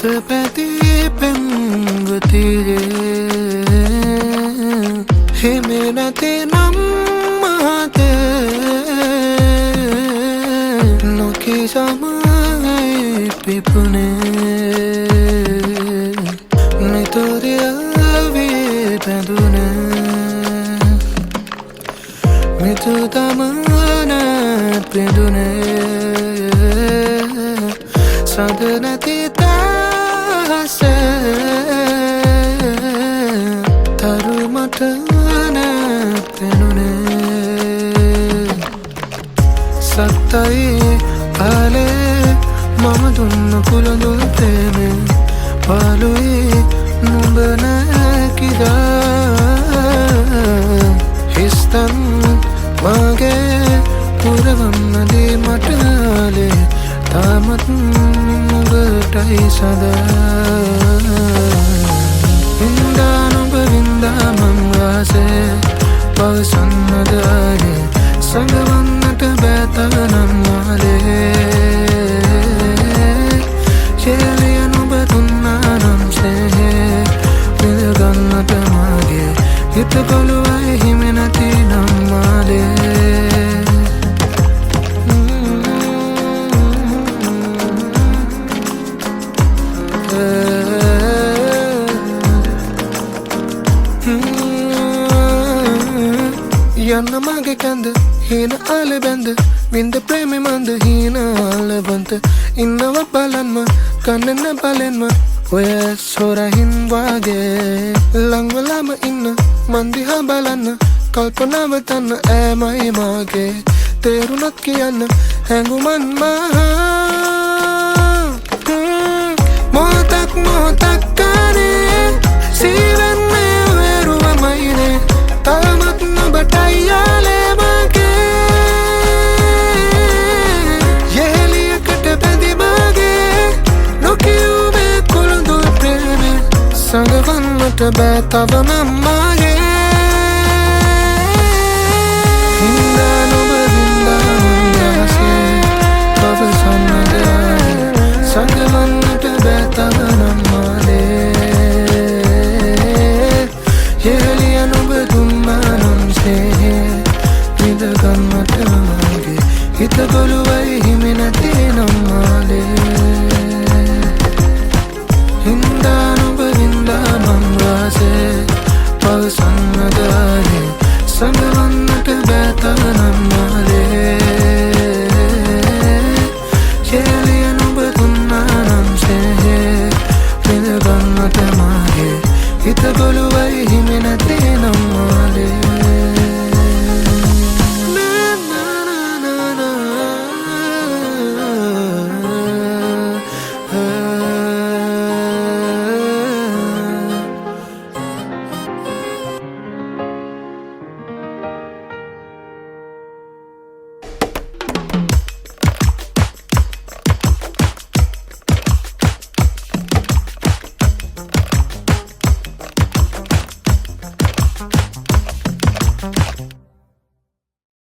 පැති පෙම්වතියේ හිමි නැති නම් මහතේ නොකී සමයි පිපුනේ නිතොරිය වී පැඳුනේ මිතු තමන පිඳුනේ සද නැති තරුමට පෙනුනේ සත්තයි ආලේ මම දුන්න කුළඳුල් ප්‍රේමේ පාලුයි නුඹ නැකිදා හිස්තන් මගේ පුරවන්නදී මට ආලේ තාමත් නුඹටයි සදා වින්දා නුඹ වින්දා මං ආසේ පවසන්නද ආයේ සඟවන්නට බැතනම් මාලේ යෙලිය නුඹ දුන්නා නම් සේහේ විඳගන්නට මාගේ හිත කොළුවයි හිමි නැති නම් මාලේ යන්න මගේ කැඳ හීන ආල බැඳ වින්ද ප්‍රේමි මන්ද හීන ආලවන්ත ඉන්නව බලන්ම කන්නන බලෙන්ම ඔය සොරහින් වගේ ලංවලම ඉන්න මන්දිහා බලන්න කල්පනාව තන්න ඈමයි මාගේ තේරුණත් කියන්න හැඟුමන් මහා මොහොතක් මොහොතක් ගානේ සීවන්නේ වෙරුවමයිනේ තාමත් නුඹටයි යාලේ මගේ යෙහෙලියකට බැඳි මගේ නොකියුවේ කුළුඳුල් ප්‍රේමේ සඟවන්නට බෑ තව නම් මගේ හින්දා නුඹ වින්දා මං ආසේ පවසන්නද ආයේ සඟවන්නට බෑ තව නම් මාලේ යෙහෙලිය නුඹ දුන්නා නම් සේහේ විඳගන්නට මාගේ හිත කොළුවයි හිමි නැති නම් මාලේ හින්දා නුඹ වින්දා මං ආසේ පවසන්නද ආයේ සඟවන්නට බෑ තව නම් මාලේ යෙහෙලිය නුඹ දුන්නා නම් සේහේ විඳගන්නට මාගේ හිත කොළුවයි හිමි නැති